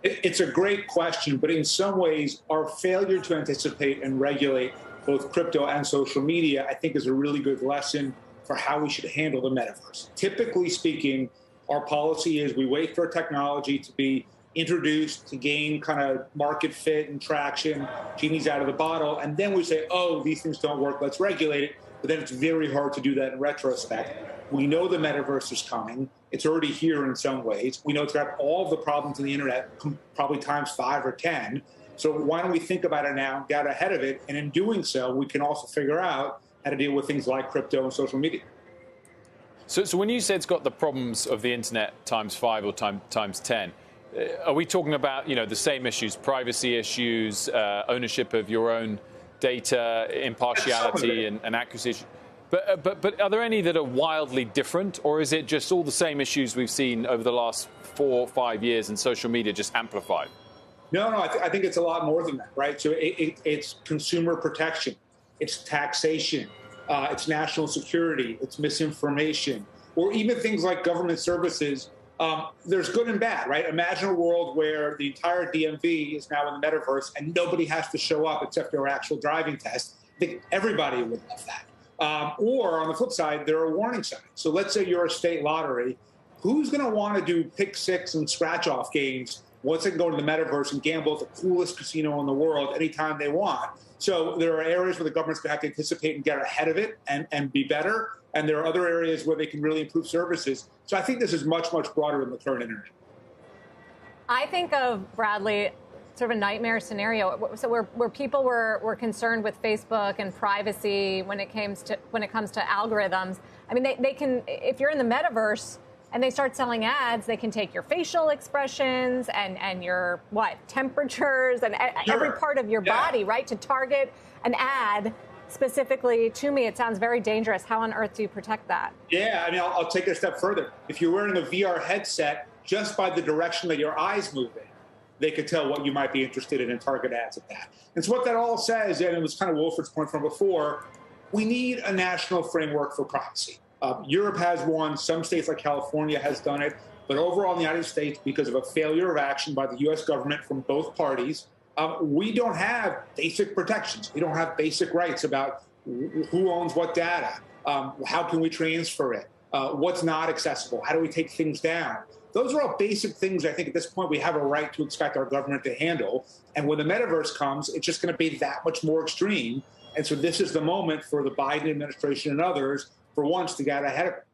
It's a great question, but in some ways, our failure to anticipate and regulate both crypto and social media, I think, is a really good lesson for how we should handle the metaverse. Typically speaking, our policy is we wait for technology to be introduced to gain kind of market fit and traction, genie's out of the bottle, and then we say, oh, these things don't work, let's regulate it. But then it's very hard to do that in retrospect. We know the metaverse is coming. It's already here in some ways. We know it's got all of the problems in the internet, probably times 5 or 10. So why don't we think about it now, get ahead of it, and in doing so, we can also figure out how to deal with things like crypto and social media. So when you say it's got the problems of the internet times 5 or times 10, are we talking about, the same issues, privacy issues, ownership of your own data, impartiality and accuracy? But are there any that are wildly different, or is it just all the same issues we've seen over the last 4 or 5 years and social media just amplified? No, I think it's a lot more than that, right? So it's consumer protection, it's taxation, it's national security, it's misinformation, or even things like government services. There's good and bad, right? Imagine a world where the entire DMV is now in the metaverse and nobody has to show up except for an actual driving test. I think everybody would love that. Or on the flip side, there are warning signs. So let's say you're a state lottery. Who's going to want to do pick six and scratch off games once they can go to the metaverse and gamble at the coolest casino in the world anytime they want? So there are areas where the government's going to have to anticipate and get ahead of it and be better. And there are other areas where they can really improve services. So I think this is much, much broader than the current internet. I think of, Bradley, sort of a nightmare scenario. So where people were concerned with Facebook and privacy when it comes to algorithms. I mean, they can, if you're in the metaverse and they start selling ads, they can take your facial expressions and your temperatures and every part of your body, right, to target an ad specifically to me. It sounds very dangerous. How on earth do you protect that? Yeah, I mean, I'll take it a step further. If you're wearing a VR headset, just by the direction that your eyes move in, they could tell what you might be interested in and target ads at that. And so what that all says, and it was kind of Wilfred's point from before, we need a national framework for privacy. Europe has one. Some states like California has done it. But overall in the United States, because of a failure of action by the U.S. government from both parties, we don't have basic protections. We don't have basic rights about who owns what data, how can we transfer it, what's not accessible, how do we take things down. Those are all basic things I think at this point we have a right to expect our government to handle. And when the metaverse comes, it's just going to be that much more extreme. And so this is the moment for the Biden administration and others, for once, to get ahead of it.